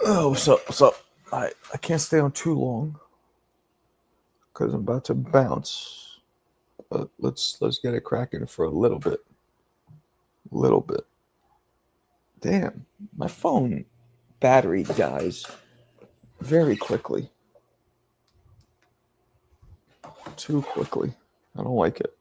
Oh, what's up? I can't stay on too long because I'm about to bounce. But let's get it cracking for a little bit. Little bit. Damn, my phone battery dies very quickly. Too quickly. I don't like it.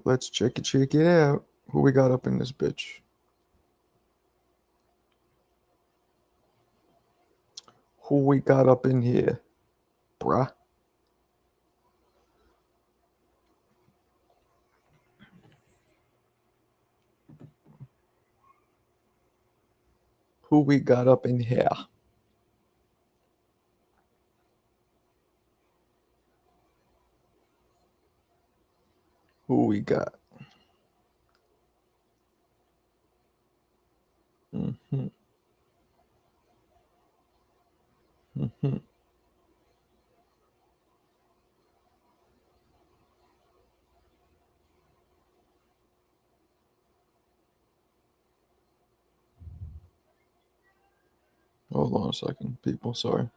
Let's check it out. Who we got up in this bitch? Who we got up in here, bruh? Who we got up in here? Who we got? Mm-hmm. Mm-hmm. Hold on a second, people. Sorry.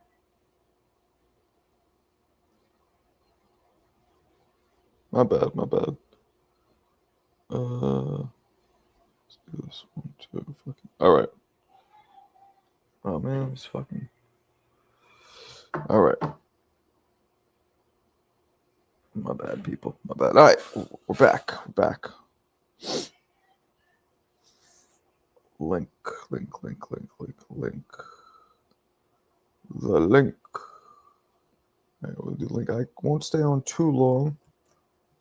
My bad. My bad. Let's do this one too. Fucking. All right. Oh man, it's fucking. All right. My bad, people. My bad. All right, we're back. We're back. Link. The link. All right, we'll do link. I won't stay on too long.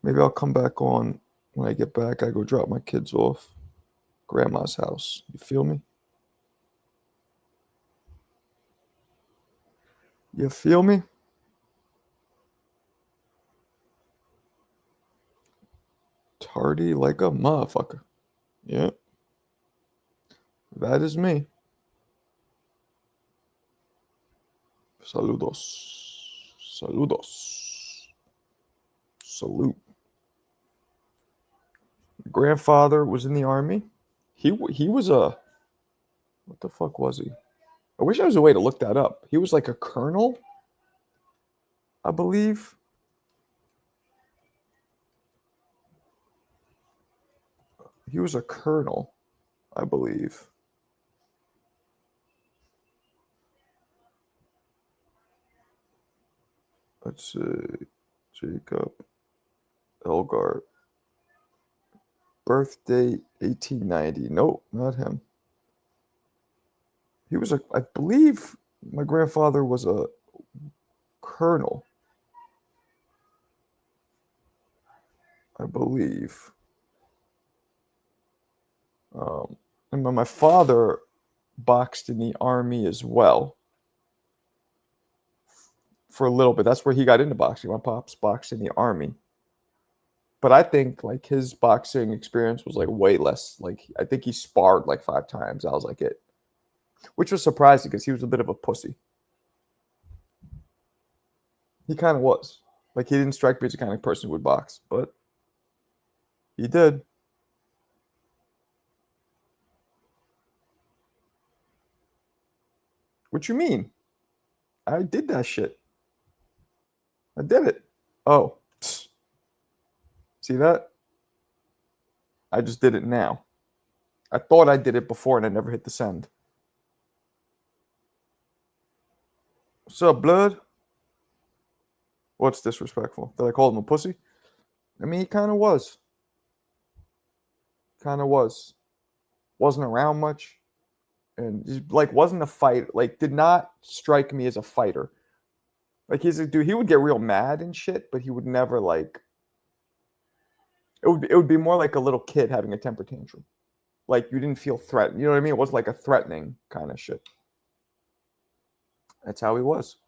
Maybe I'll come back on when I get back. I go drop my kids off. Grandma's house. You feel me? You feel me? Tardy like a motherfucker. Yeah. That is me. Saludos. Saludos. Salute. Grandfather was in the army. He was a what the fuck was he? I wish there was a way to look that up. He was like a colonel, I believe. He was a colonel, I believe. Let's see. Jacob Elgar. Birth date 1890. Nope, not him. He was I believe my grandfather was a colonel. I believe. And my father boxed in the army as well for a little bit. That's where he got into boxing. My pops boxed in the army. But I think like his boxing experience was like way less. Like I think he sparred like 5 times. That was like it, which was surprising because he was a bit of a pussy. He kind of was. Like he didn't strike me as the kind of person who would box, but he did. What you mean? I did that shit. I did it. Oh, psst. See that? I just did it now. I thought I did it before and I never hit the send. What's up, blood? What's disrespectful? Did I call him a pussy? I mean, he kind of was. Kind of was. Wasn't around much. And just, like, wasn't a fight. Like, did not strike me as a fighter. Like, he's a dude. He would get real mad and shit, but he would never, like. It would be more like a little kid having a temper tantrum. Like, you didn't feel threatened. You know what I mean? It wasn't like a threatening kind of shit. That's how he was.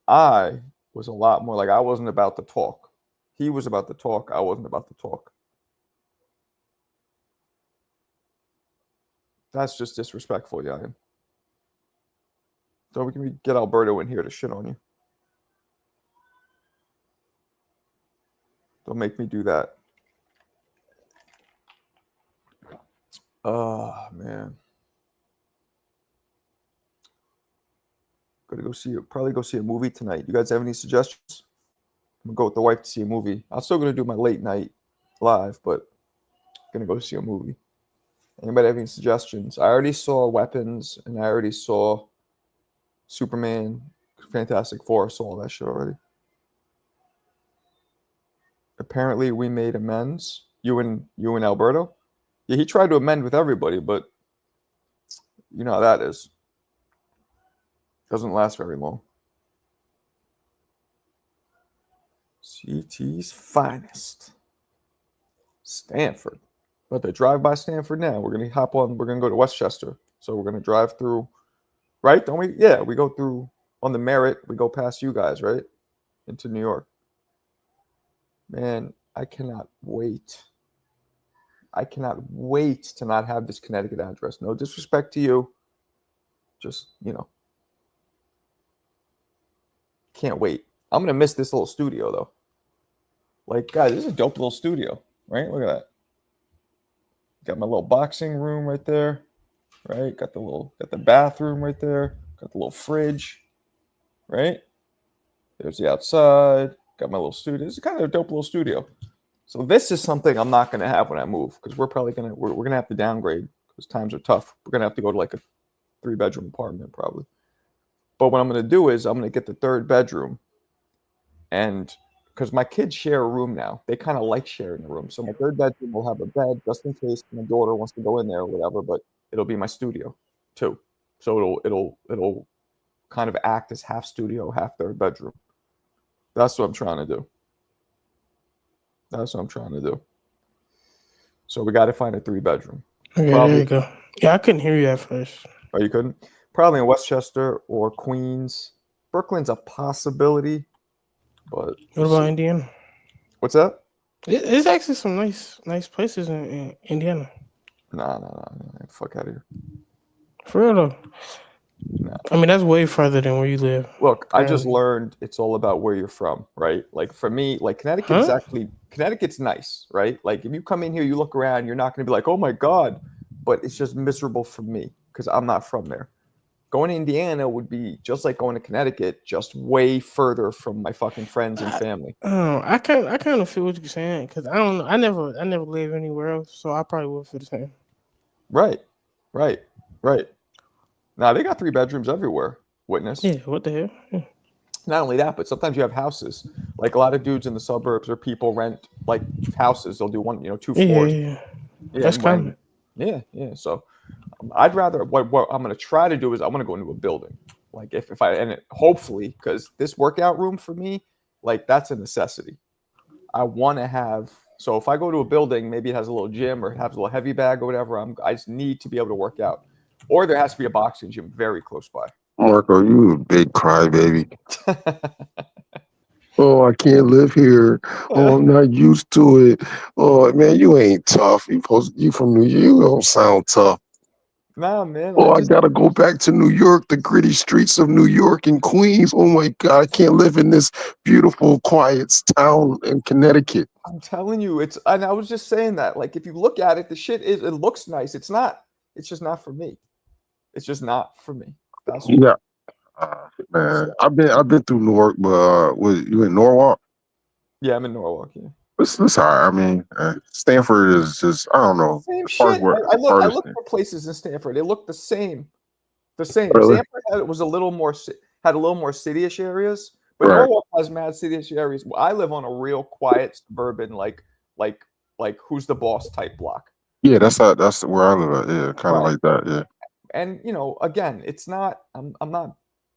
I was a lot more like I wasn't about to talk. He was about to talk. I wasn't about to talk. That's just disrespectful, yeah. So we can get Alberto in here to shit on you. Don't make me do that. Oh man, probably go see a movie tonight. You guys have any suggestions? I'm gonna go with the wife to see a movie. I'm still gonna do my late night live, but gonna go see a movie. Anybody have any suggestions? I already saw Weapons, and I already saw Superman, Fantastic Four. I saw all that shit already. Apparently, we made amends. You and Alberto. Yeah, he tried to amend with everybody, but you know how that is. Doesn't last very long. CT's finest. Stanford. About to drive by Stanford now. We're gonna hop on. We're gonna go to Westchester. So we're gonna drive through. Right? Don't we? Yeah, we go through on the Merritt. We go past you guys, right? Into New York. Man, I cannot wait. I cannot wait to not have this Connecticut address. No disrespect to you. Just, can't wait. I'm going to miss this little studio, though. Like, guys, this is a dope little studio, right? Look at that. Got my little boxing room right there, right? Got the bathroom right there. Got the little fridge, right? There's the outside. Got my little studio. This is kind of a dope little studio. So this is something I'm not going to have when I move because we're going to have to downgrade because times are tough. We're going to have to go to like a 3-bedroom apartment probably. But what I'm going to do is I'm going to get the 3rd bedroom, and because my kids share a room now, they kind of like sharing a room. So my 3rd bedroom will have a bed just in case my daughter wants to go in there or whatever. But it'll be my studio too. So it'll kind of act as half studio, half 3rd bedroom. That's what I'm trying to do. So we got to find a 3-bedroom. Okay, there you go. Yeah, I couldn't hear you at first. Oh, you couldn't? Probably in Westchester or Queens. Brooklyn's a possibility, but what about Indiana? What's that? There's actually some nice places in Indiana. Nah. Fuck out of here. For real though. Nah. I mean, that's way further than where you live. Look, I just learned it's all about where you're from, right? Like for me, like Connecticut's nice, right? Like if you come in here, you look around, you're not going to be like, oh my God, but it's just miserable for me because I'm not from there. Going to Indiana would be just like going to Connecticut, just way further from my fucking friends and family. I kind of feel what you're saying because I don't know. I never lived anywhere else, so I probably would feel the same. Right. Now they got 3 bedrooms everywhere. Witness. Yeah. What the hell? Yeah. Not only that, but sometimes you have houses. Like a lot of dudes in the suburbs or people rent like houses. They'll do 2 floors. Yeah. That's common. Yeah. So I'd rather what I'm going to try to do is I'm going to go into a building. Like if I and it, hopefully because this workout room for me, like that's a necessity. I want to have. So if I go to a building, maybe it has a little gym or it has a little heavy bag or whatever. I just need to be able to work out, or there has to be a boxing gym very close by. Marco, you a big crybaby. Oh, I can't live here. Oh, I'm not used to it. Oh, man, you ain't tough. You from New York. You don't sound tough. Nah, man. Oh, I gotta go back to New York, the gritty streets of New York and Queens. Oh my God, I can't live in this beautiful, quiet town in Connecticut. I'm telling you, and I was just saying that. Like, if you look at it, it looks nice. It's not. It's just not for me. It's just not for me. That's yeah. Man, I've been through Newark, but was you in Norwalk? Yeah, I'm in Norwalk. Yeah. It's all right. I mean, Stanford is just I don't know. Same shit. I looked for places in Stanford. They look the same. Really? Stanford was had a little more city-ish areas, but right. Norwalk has mad city-ish areas. I live on a real quiet suburban, like who's the boss type block. Yeah, that's where I live at. Yeah, kind of like that. Yeah. And again, it's not. I'm not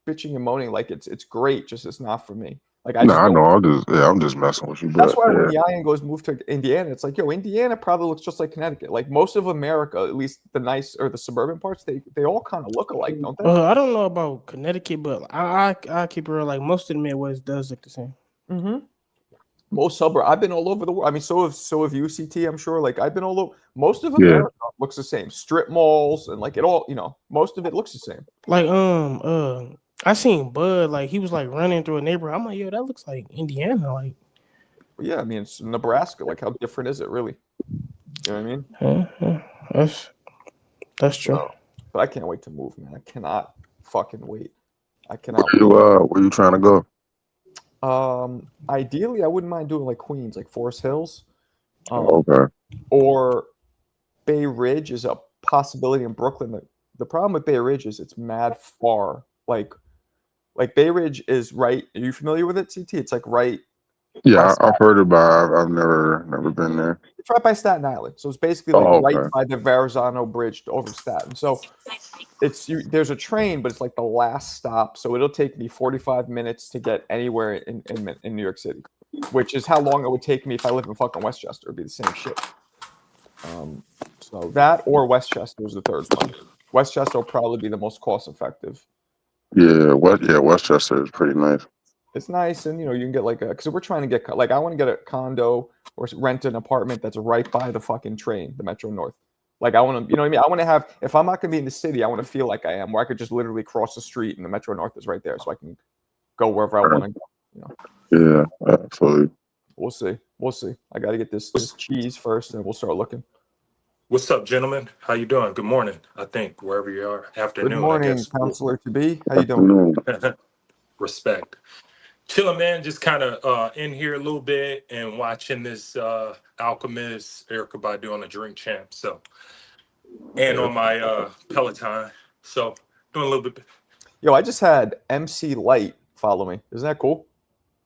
bitching and moaning like it's great. Just it's not for me. Like I know. I'm just messing with you. That's why when Yayan goes move to Indiana, it's like, Indiana probably looks just like Connecticut. Like most of America, at least the nice or the suburban parts, they all kind of look alike, don't they? I don't know about Connecticut, but I keep it real. Like most of the Midwest does look the same. Mm-hmm. Most suburb. I've been all over the world. I mean, so have you, CT, I'm sure. Like I've been all over. Most of America looks the same. Strip malls and like it all. Most of it looks the same. Like I seen Bud, like he was like running through a neighborhood. I'm like, yo, that looks like Indiana. Like, yeah, I mean, it's Nebraska. Like, how different is it, really? You know what I mean? That's true. So, but I can't wait to move, man. I cannot fucking wait. I cannot Where you trying to go? Ideally, I wouldn't mind doing like Queens, like Forest Hills, Okay. or Bay Ridge is a possibility in Brooklyn. The problem with Bay Ridge is it's mad far. Like Bay Ridge is right. Are you familiar with it, CT? It's like right by Yeah, Staten. I've heard about it. I've never been there. It's right by Staten Island. So it's basically like Oh, right okay. by the Verrazano Bridge over Staten. So there's a train, but it's like the last stop. So it'll take me 45 minutes to get anywhere in New York City, which is how long it would take me if I lived in fucking Westchester. It'd be the same shit. So that or Westchester is the third one. Westchester will probably be the most cost effective. Yeah, Westchester is pretty nice. It's nice, and you can get like because we're trying to get like I want to get a condo or rent an apartment that's right by the fucking train, the Metro North. Like I want to, you know what I mean? I want to have, if I'm not gonna be in the city, I want to feel like I am, where I could just literally cross the street and the Metro North is right there, so I can go wherever I want to go. Yeah, absolutely. We'll see. We'll see. I got to get this cheese first, and we'll start looking. What's up, gentlemen? How you doing? Good morning, I think, wherever you are. Afternoon, Good morning, I guess. Counselor to be. How you doing? Respect. Chilling, man. Just kind of in here a little bit and watching this Alchemist, Erica Badu on the Drink Champ. So, and on my Peloton. So, doing a little bit. Yo, I just had MC Light follow me. Isn't that cool?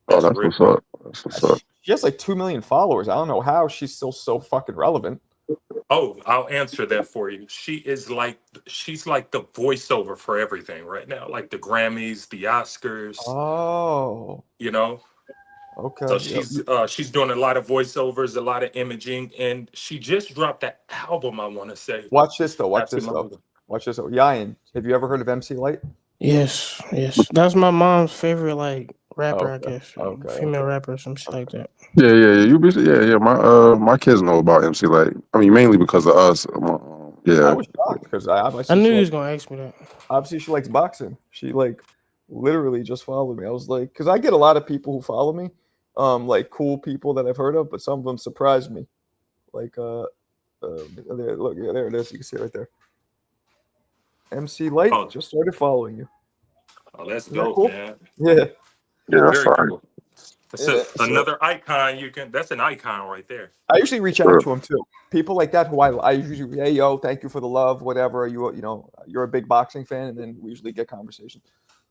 Oh, that's what's up. That's what's up. She has like 2 million followers. I don't know how she's still so fucking relevant. Oh, I'll answer that for you. She's like the voiceover for everything right now, like the Grammys, the Oscars. Oh, okay. So she's doing a lot of voiceovers, a lot of imaging, and she just dropped that album. I want to say. Watch this though. Watch this though. Yayan, have you ever heard of MC Light? Yes. That's my mom's favorite like rapper, I guess. Female rapper, some shit like that. Yeah. My kids know about MC Light. I mean, mainly because of us. Yeah. I was shocked because I knew you was gonna ask me that. Obviously, she likes boxing. She like literally just followed me. I was like, because I get a lot of people who follow me, like cool people that I've heard of, but some of them surprised me. Like, there, look, yeah, there it is. You can see it right there. MC Light just started following you. Oh, that's dope, cool? man. Yeah. Yeah, that's fine. Cool. Another icon you can. That's an icon right there. I usually reach out to him too. People like that who I usually, hey yo, thank you for the love, whatever. You're a big boxing fan, and then we usually get conversations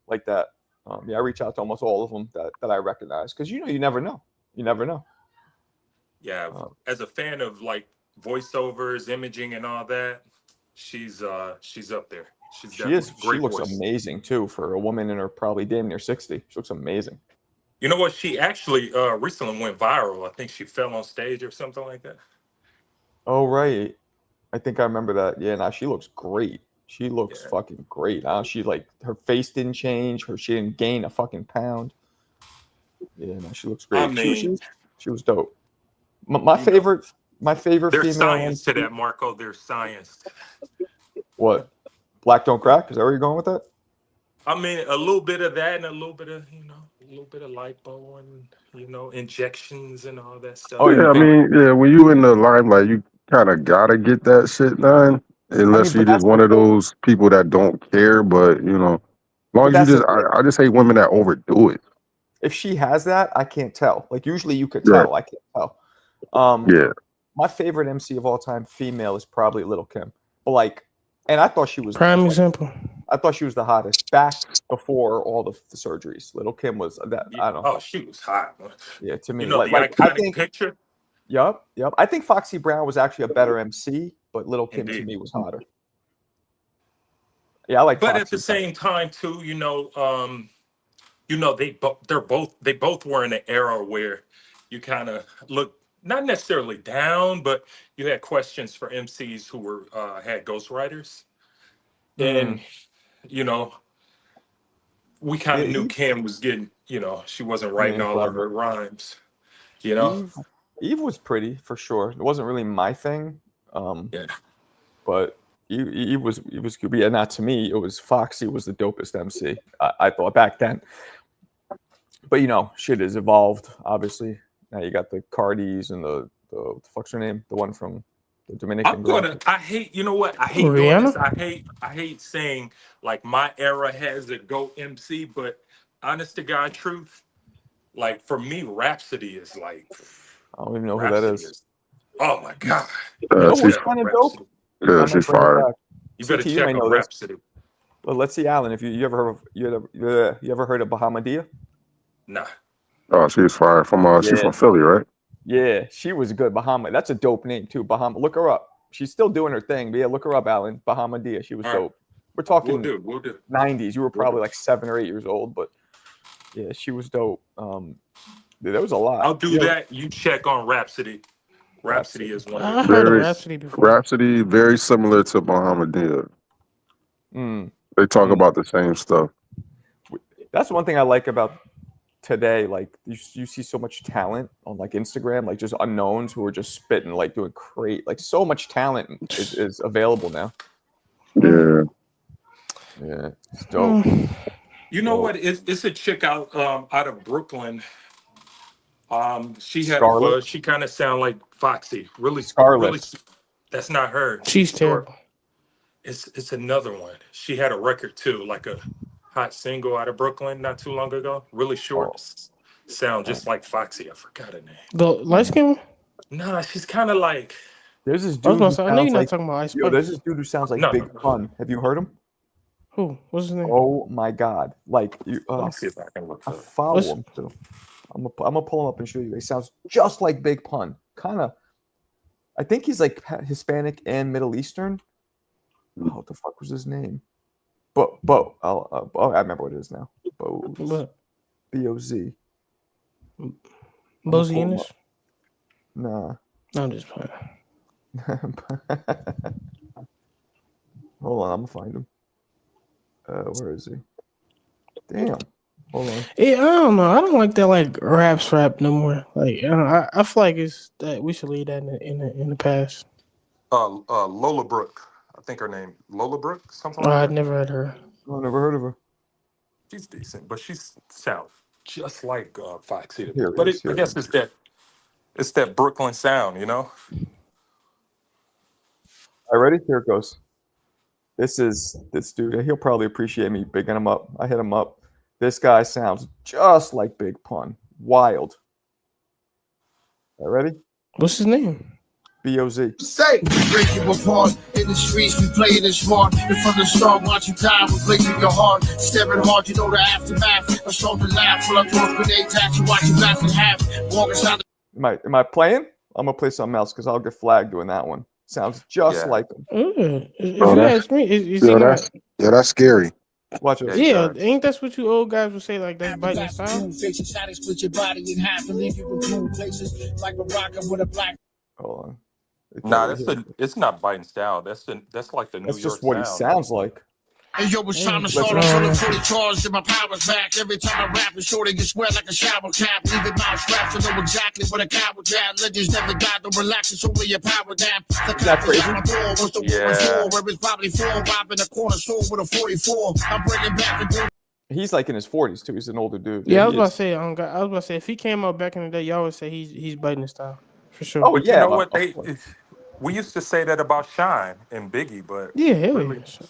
like that. I reach out to almost all of them that I recognize because you never know. You never know. Yeah, as a fan of like voiceovers, imaging, and all that, she's up there. She looks amazing too for a woman in her probably damn near 60. She looks amazing. You know what? She actually recently went viral. I think she fell on stage or something like that. Oh, right. I think I remember that. Yeah, now she looks great. She looks fucking great. She like her face didn't change. She didn't gain a fucking pound. Yeah, no, she looks great. I mean, she was dope. My favorite there's female. There's science to that, Marco. There's science. What? Black don't crack? Is that where you're going with that? I mean, a little bit of that and a little bit of, lipo and, injections and all that stuff. Oh, yeah, I mean, when you in the limelight, you kind of got to get that shit done. Unless you're just one of those people that don't care. But, long as you I just hate women that overdo it. If she has that, I can't tell. Like, usually you could tell. I can't tell. My favorite MC of all time, female, is probably Lil' Kim. But, and I thought she was prime example. I thought she was the hottest back before all the surgeries. Lil' Kim was that. I don't know. Oh, she was hot. Yeah, to me, the iconic picture. Yep. I think Foxy Brown was actually a better MC, but Lil' Kim to me was hotter. Yeah, I like. But Foxy at the same time, too, they both were in an era where you kind of look not necessarily down, but you had questions for MCs who were had ghostwriters, and we kind of knew Kim was getting, she wasn't writing all of her rhymes. Eve was pretty for sure. It wasn't really my thing. But Eve was good. Yeah, not to me. It was Foxy was the dopest MC. I thought back then. But shit has evolved. Obviously, now you got the Cardis and the fuck's her name? The one from The Dominican I'm Grand gonna. Prix. I hate. You know what? I hate doing Rihanna. this. I hate saying like my era has a GOAT MC, but honest to God, truth. Like for me, Rhapsody is like I don't even know who that Rhapsody is. is. Oh my God. You know She's who's Yeah, kind of dope? Rhapsody. I she's might bring it fire. back. You better CT, you may check out know this. Rhapsody. Well, let's see, Alan, if you ever heard of you ever heard of Bahamadia? Nah. Oh, she's fire from she's Yeah. from Philly, right? Yeah, she was good. Bahama. That's a dope name too. Bahama. Look her up. She's still doing her thing. But yeah, look her up, Alan. Bahamadia. She was All right. dope. We're We'll talking do. We'll do. 90s. You were We'll probably do. like 7 or 8 years old, but yeah, she was dope. There was a lot. I'll do Yeah, that. You check on Rhapsody. Rhapsody Rhapsody. is one I of the. heard of Very Rhapsody before. Rhapsody, very similar to Bahamadia. Mm. They talk Mm. about the same stuff. That's one thing I like about today. Like you see so much talent on like Instagram, like just unknowns who are just spitting, like doing great. Like so much talent is available now. Yeah. Yeah, it's dope. You know what? It's a chick out of Brooklyn. She had a Scarlet. buzz. She kind of sound like Foxy. Really, Scarlet. really. That's not her. She's short. terrible. It's another one. She had a record too, like a hot single out of Brooklyn not too long ago. Really short. Sound just like Foxy. I forgot her name. The light skin one? Nah, she's kind of like. There's this I was dude gonna who say, I know you're sounds not like talking about Ice there's Spice. this dude who sounds like No, Big no. Pun. Have you heard him? Who? What's his name? Oh my God! Like you, Let me see if I can look I for it. follow What's- him too. I'm gonna pull him up and show you. He sounds just like Big Pun. Kind of. I think he's like Hispanic and Middle Eastern. Oh, what the fuck was his name? Bo. Oh, I remember what it is now. Bo. What? B-O-Z. Bozy pull him Ennis? Nah. No, I'm just playing. Hold on, I'm gonna find him. Where is he? Damn. Hold on. Yeah, I don't know. I don't like that like rap no more. Like I feel like it's that we should leave that in the past. Lola Brooke. I think her name Lola Brooke, something like I'd that. never heard her. Oh, never heard of her. She's decent, but she sounds just like Foxy to me. Here it But is. I guess it's that Brooklyn sound, you know. All right, ready? Here it goes. This dude. He'll probably appreciate me bigging him up. I hit him up. This guy sounds just like Big Pun. Wild. All right, ready? What's his name? B-O-Z. Say, break you apart in the streets, we playing it smart. And from the start, watch you die, we're blazing your heart. Staring hard, you know the aftermath. A shoulder laugh, full of toss grenades at you, watch you laugh in half. Walking down Am I playing? I'm gonna play something else because I'll get flagged doing that one. Sounds just Yeah. like him. If Oh, you that's- ask me, is he not? that's scary. Watch it. Yeah, does. ain't that's what you old guys would say? Like that's biting the style. face your shot, split your body in half and leave you with two places. Like a rocket with a black. Hold on. They can't Nah, really hear me. it's not biting style. That's like the New That's York just what he sound. sounds like. And yo, it's time to Listen. start. I'm full of 40 charged and my power's back. Every time I rap, it's sure to get wet like a shower cap. Leave it mouth strapped to know exactly what a coward at. Legends never die, don't relax, it's only a power down. The that crazy? my door was the Yeah. floor, where it's probably four, robbing a corner store with a 44. I'm bringing back the He's like in his 40s too. He's an older dude. Yeah, I was he about is. to say. I was about to say if he came out back in the day, y'all would say he's biting his style for sure. Oh But yeah. you know of what? course. We used to say that about Shine and Biggie, but Yeah, hell really, yeah.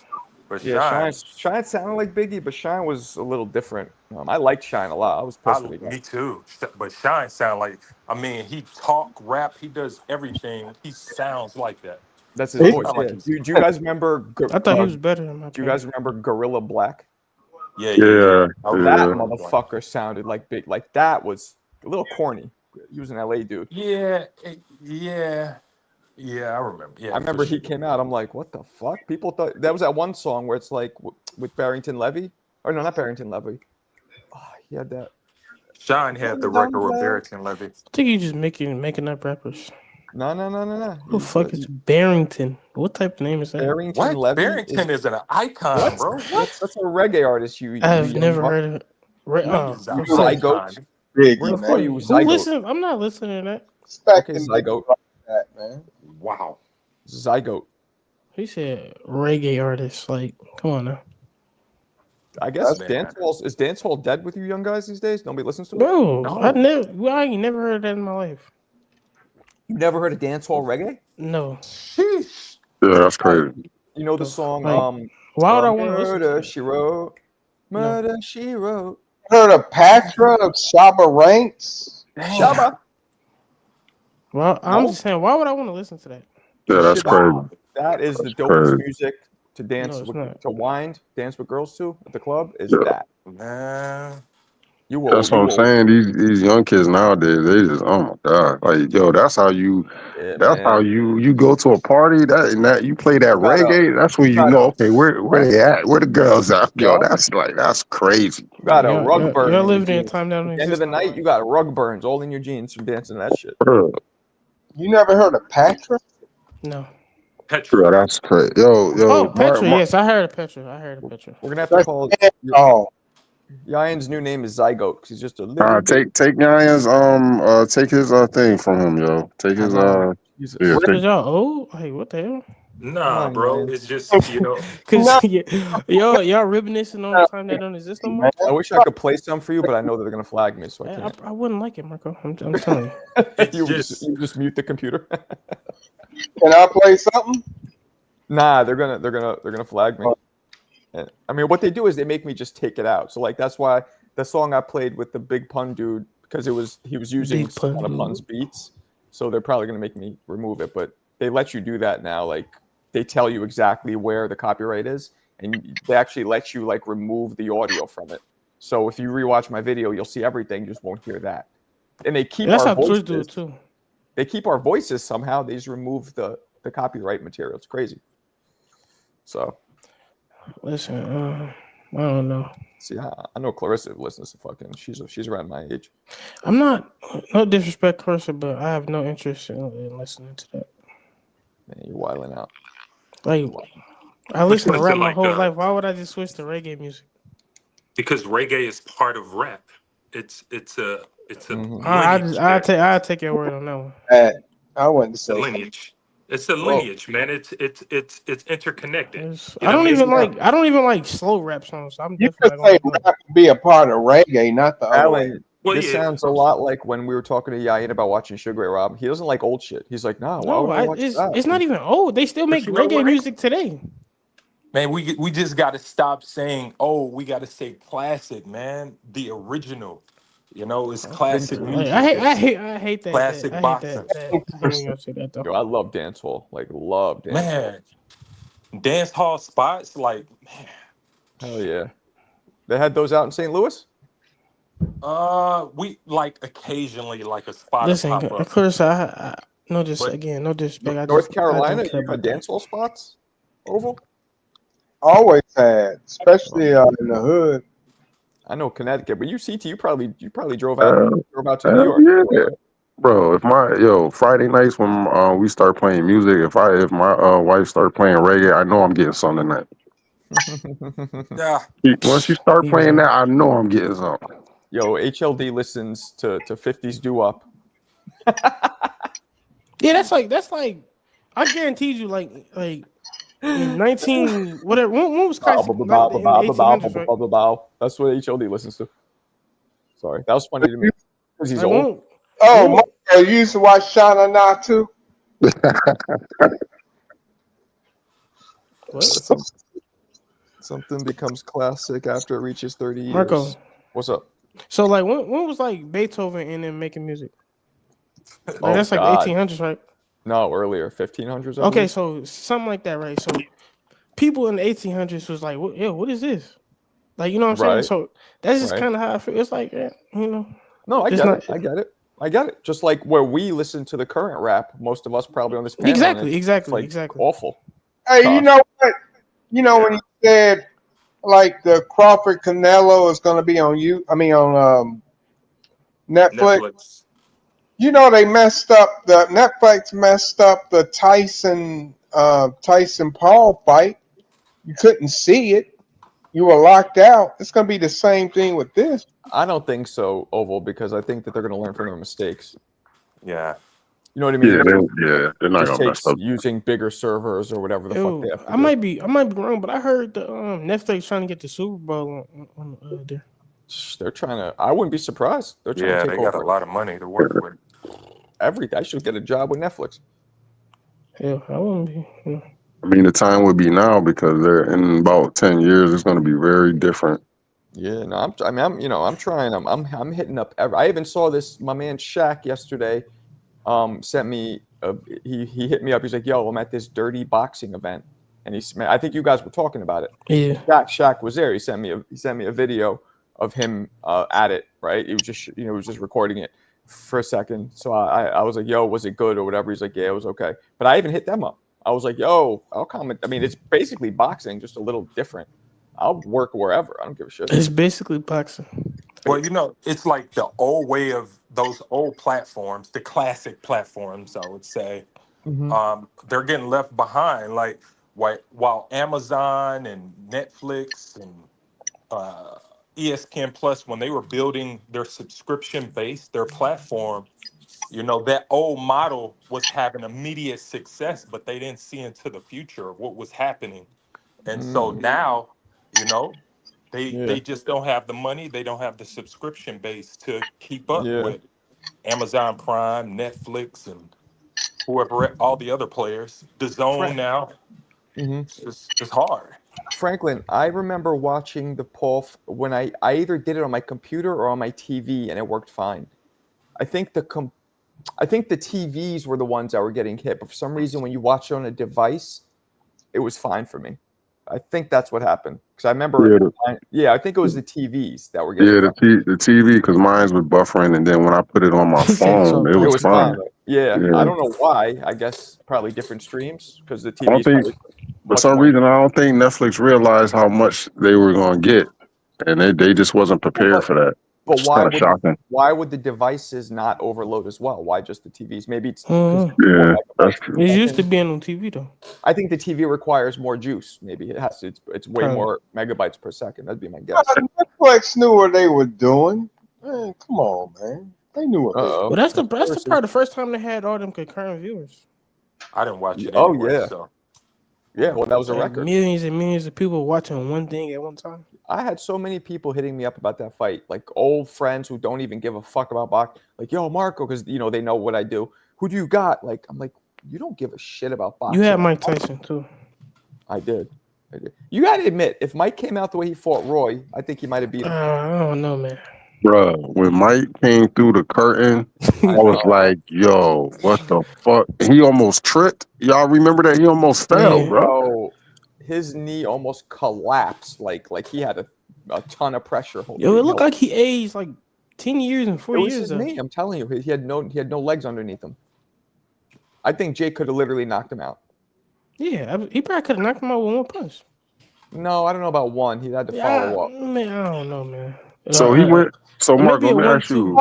but Yeah, Shine sounded like Biggie, but Shine was a little different. I liked Shine a lot. I was pissed when he got. me too. But Shine sound like, I mean, he talk, rap, he does everything. He sounds like that. That's his He voice. sound Yeah. like he's- Do you guys remember? I thought he was better than my. Do you guys remember Gorilla Black? Yeah. Yeah, I That remember. motherfucker sounded like big. Like that was a little corny. He was an LA dude. Yeah, I remember. Yeah, I remember for sure. he came out. I'm like, what the fuck? People thought that was that one song where it's like with Barrington Levy. Or no, not Barrington Levy. Oh, he had that. Shine had the record with Barrington Levy. I think you just making up rappers. No. Who the fuck is Barrington? What type of name is that? Barrington What? Levy? Barrington is an icon, What? bro. That's a reggae artist. You I've young never buck. heard of it. Zygote. Big, Where the man. fuck are you, Who Zygote? listen? I'm not listening to that. Respect Okay, him Zygote. like that, man. Wow. Zygote. He said reggae artist. Like, come on now, I guess That's- is dancehall dead with you young guys these days? Nobody listens to it. bro. No. I ain't never heard that in my life. You never heard of dancehall reggae? No. Sheesh. Yeah, that's crazy. You know the song Like, why would I want to listen to Murder it? She Wrote? Murder She Wrote. Heard of Patra of Shaba Ranks? Shabba. Well, I'm No? just saying, why would I want to listen to that? Yeah, that's Shit, crazy. that is the That's dopest crazy. music to dance No, it's with, not. to wind, dance with girls to at the club is Yeah. that. Man. That's what I'm saying. These young kids nowadays, they just, oh my god, like yo, that's how you Yeah, go to a party that you play that You gotta, reggae. That's when you know, okay, where they at? Where the girls at? Yo, that's crazy. You got a rug Y'all burn in your living in a jeans. time that don't At the end of exist. the night, you got rug burns all in your jeans from dancing to that shit. Bro, You never heard of Patra? No. Petra. yeah, that's crazy. Yo, Petra. Yes, I heard of Petra. We're gonna have to That's call Oh, Yayan's new name is Zygote because he's just a little bit. take Ryan's take his thing from him, yo. Take I his know. Jesus. yeah, What take is y'all old? Like, what the hell? Come Nah, on, bro. Ryan. It's just, you know. Because no, y'all reminiscing on time that don't exist no more. I wish I could play some for you, but I know that they're gonna flag me, so I can't. I wouldn't like it, Marco. I'm telling you. It's you just- just mute the computer. Can I play something? Nah, they're gonna flag me. And, I mean, what they do is they make me just take it out. So like that's why the song I played with the big pun dude, because he was using Big pun kind of pun's beats, so they're probably gonna make me remove it. But they let you do that now. Like they tell you exactly where the copyright is, and they actually let you like remove the audio from it. So if you rewatch my video, you'll see everything. You just won't hear that. And they keep That's our how Twitch voices. do it too. They keep our voices somehow. They just remove the copyright material. It's crazy. So Listen, I don't know. see, I know Clarissa listens to fucking. She's around my age. I'm not, no disrespect, Clarissa, but I have no interest in listening to that. Man, you're wilding out. Like, I listen to listen rap my like whole that. life. Why would I just switch to reggae music? Because reggae is part of rap. It's a Mhm. lineage. I'll take your word on that one. I wouldn't It's a say. lineage. It's a lineage, man. It's interconnected. You I know don't what I mean? even like slow rap songs. So I'm You definitely could not say gonna rap could be a part of reggae, not the other way. Alan, Well, this yeah. sounds a lot like when we were talking to Yayin about watching Sugar Ray Rob. He doesn't like old shit. He's like, nah, why would I watch that? it's not even old. They still make you know reggae what? music today. Man, we just got to stop saying, "Oh, we got to say classic, man. The original." You know, it's classic Vintage. music. I hate that. Classic I hate boxing. that when you say that though. Yo, I love dancehall. Like, love dancehall. Man, dance hall spots, like, man. Hell yeah. They had those out in St. Louis? We like occasionally like a spot Listen, pop of up. course, I no But no disrespect. North I Carolina, don't care you had about that. dancehall spots? Oval? Always had, especially in the hood. I know Connecticut, but you probably drove out to New hell York. yeah. Bro, if Friday nights when we start playing music, if my wife start playing reggae, I know I'm getting something tonight. Yeah, Once you start You playing know. that, I know I'm getting something. Yo, HLD listens to 50s doo wop. Yeah, that's like I guarantee you, like in 19 whatever. When was classic? Like in the 1800s, right? That's what HLD listens to. Sorry, that was funny to me because he's Like, old. Oh, Marco, you used to watch Shana Na too? What? Something becomes classic after it reaches 30 years. Marco. What's up? So like when was like Beethoven and then making music? Like, Oh, that's like God. the 1800s, right? No, earlier, 1500s. I Okay, believe. so something like that, right? So people in the 1800s was like, what is this? Like, you know what I'm saying? Right. So that's just Right. kind of how I feel. It's like, you know. No, I It's get not- it. I get it. Just like where we listen to the current rap, most of us probably on this panel. Exactly, it's like exactly. awful. Hey, you know what? You know when he said like the Crawford Canelo is going to be on Netflix. Netflix. You know they messed up Netflix messed up the Tyson Paul fight. You couldn't see it. You were locked out. It's going to be the same thing with this. I don't think so, Oval, because I think that they're going to learn from their mistakes. Yeah. You know what I mean? They're not Just gonna mess takes up. using bigger servers or whatever the fuck they have to I might be wrong, but I heard the Netflix trying to get the Super Bowl on there. They're trying to. I wouldn't be surprised. They're trying to Yeah, take they got over. a lot of money to work with. everything. I should get a job with Netflix. Hell, I wouldn't be. I mean, the time would be now because they're in about 10 years. It's going to be very different. Yeah, no, I'm trying. I'm hitting up. I even saw this. My man Shaq yesterday, sent me. He hit me up. He's like, "Yo, I'm at this dirty boxing event," and I think you guys were talking about it. Yeah. Shaq was there. He sent me a video of him at it. Right. He was just he was just recording it for a second. So I was like, "Yo, was it good or whatever?" He's like, "Yeah, it was okay." But I even hit them up. I was like, "Yo, I'll comment." I mean, it's basically boxing, just a little different. I'll work wherever. I don't give a shit. It's basically boxing. Well, it's like the old way of those old platforms, the classic platforms, I would say. They're getting left behind. Like while Amazon and Netflix and ESPN Plus, when they were building their subscription base, their platform, that old model was having immediate success, but they didn't see into the future of what was happening. And so now, they just don't have the money. They don't have the subscription base to keep up with Amazon Prime, Netflix, and whoever, all the other players. The Zone now. It's hard. Franklin, I remember watching the Paul when I either did it on my computer or on my TV, and it worked fine. I think the TVs were the ones that were getting hit, but for some reason, when you watch it on a device, it was fine for me. I think that's what happened because I remember. I think it was the TVs that were getting. Yeah, the TV because mine's was buffering, and then when I put it on my phone, it was fine. Yeah, I don't know why. I guess probably different streams because the TVs. For some reason, I don't think Netflix realized how much they were going to get, and they just wasn't prepared for that. But why would shocking. Why would the devices not overload as well? Why just the TVs? Maybe it's that's true. It's used to being on TV though. I think the TV requires more juice. Maybe it has to. It's way more megabytes per second. That'd be my guess. Netflix knew what they were doing. Man, come on, man. They knew what they were doing. Well, that's the first time they had all them concurrent viewers. I didn't watch it. Oh anyway, yeah. So. Yeah, well, that was a record. Millions and millions of people watching one thing at one time. I had so many people hitting me up about that fight, like old friends who don't even give a fuck about boxing. Like, yo, Marco, because they know what I do. Who do you got? Like, I'm like, you don't give a shit about boxing. You had Mike Tyson too. I did. You got to admit, if Mike came out the way he fought Roy, I think he might have beat him. I don't know, man. Bruh, when Mike came through the curtain, I was like, yo, what the fuck? He almost tripped. Y'all remember that? He almost fell, bro. His knee almost collapsed. Like he had a ton of pressure. Yo, it looked like he aged like 10 years and 4 years. It was his knee. I'm telling you, he had no legs underneath him. I think Jake could have literally knocked him out. Yeah, he probably could have knocked him out with one punch. No, I don't know about one. He had to follow up. Man, I don't know, man. So he went. So Mark, let me ask you.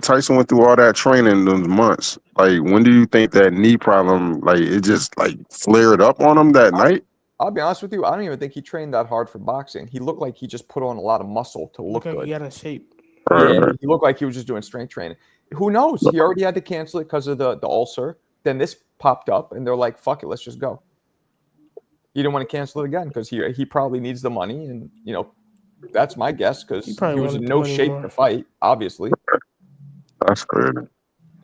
Tyson went through all that training those months. Like, when do you think that knee problem, like, it just like flared up on him that night? I'll be honest with you. I don't even think he trained that hard for boxing. He looked like he just put on a lot of muscle to look good. He got in shape. Yeah, he looked like he was just doing strength training. Who knows? He already had to cancel it because of the ulcer. Then this popped up, and they're like, "Fuck it, let's just go." He didn't want to cancel it again because he probably needs the money, and that's my guess because he was in no shape to fight. Obviously, that's crazy.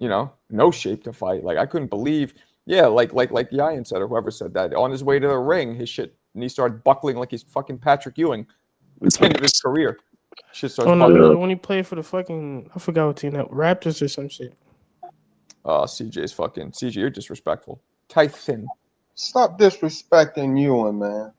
No shape to fight. Like I couldn't believe. Yeah, like Ryan said or whoever said that on his way to the ring, his knee started buckling like he's fucking Patrick Ewing. It's the end of his career. Shit starts buckling. When he played for the fucking I forgot what team that Raptors or some shit. CJ, you're disrespectful. Tyson. Stop disrespecting Ewing, man.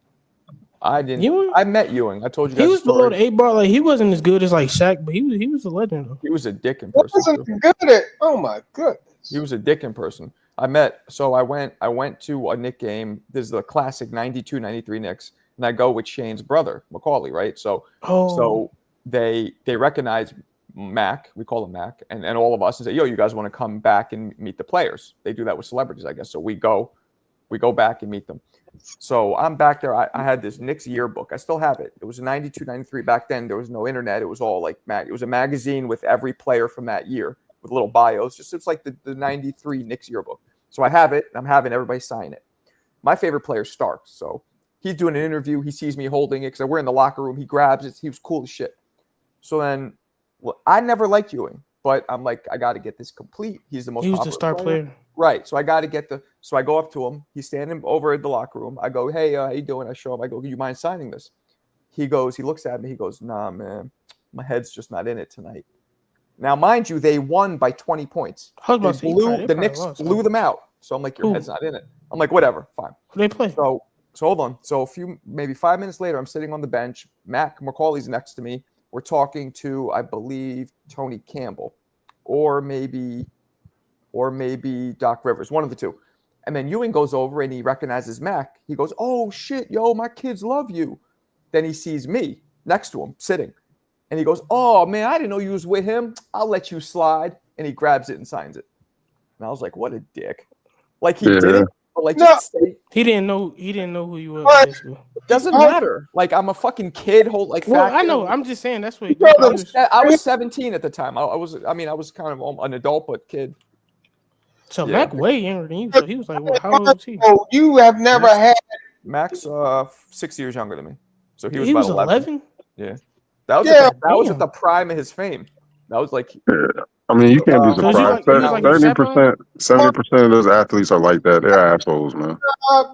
I didn't. Ewing? I met Ewing. I told you he that was story. below the 8 bar. Like he wasn't as good as like Shaq, but he was a legend though. He was a dick in person. He wasn't good at. Oh my goodness. He was a dick in person. I went to a Knick game. This is the classic 92-93 Knicks, and I go with Shane's brother, Macaulay, right? So they recognize Mac, we call him Mac, and all of us and say, yo, you guys want to come back and meet the players? They do that with celebrities, I guess. So we go back and meet them. So I'm back there. I had this Knicks yearbook. I still have it. It was a 92-93 back then. There was no internet. It was all like it was a magazine with every player from that year with little bios. It's like the 93 Knicks yearbook. So I have it, and I'm having everybody sign it. My favorite player is Starks. So he's doing an interview. He sees me holding it because we're in the locker room. He grabs it. He was cool as shit. So then I never liked Ewing. but I'm like, I got to get this complete. He's the most He was the popular star player. Right. So I got to get so I go up to him. He's standing over at the locker room. I go, hey, how you doing? I show him. I go, do you mind signing this? He looks at me. He goes, nah, man, my head's just not in it tonight. Now, mind you, they won by 20 points. I was about to say, The Knicks blew them out. So I'm like, your head's not in it. I'm like, whatever, fine. Who they play? So hold on. So maybe 5 minutes later, I'm sitting on the bench. Mac McCauley's next to me. We're talking to, I believe, Tony Campbell, or maybe Doc Rivers, one of the two. And then Ewing goes over and he recognizes Mac. He goes, oh, shit, yo, my kids love you. Then he sees me next to him sitting. And he goes, oh, man, I didn't know you was with him. I'll let you slide. And he grabs it and signs it. And I was like, what a dick. Like, he did it. But like, he didn't know who you were. Basically. It doesn't matter. Like, I'm a fucking kid. I know. I'm just saying that's what I was 17 at the time. I was kind of an adult, but kid. So Mac way younger than you. So he was like, well, how old was he? Oh, you have never had Max 6 years younger than me. So he was was about 11. 11? Yeah. That was at the prime of his fame. That was like I mean, you can't be surprised. 70% of those athletes are like that. They're assholes, man.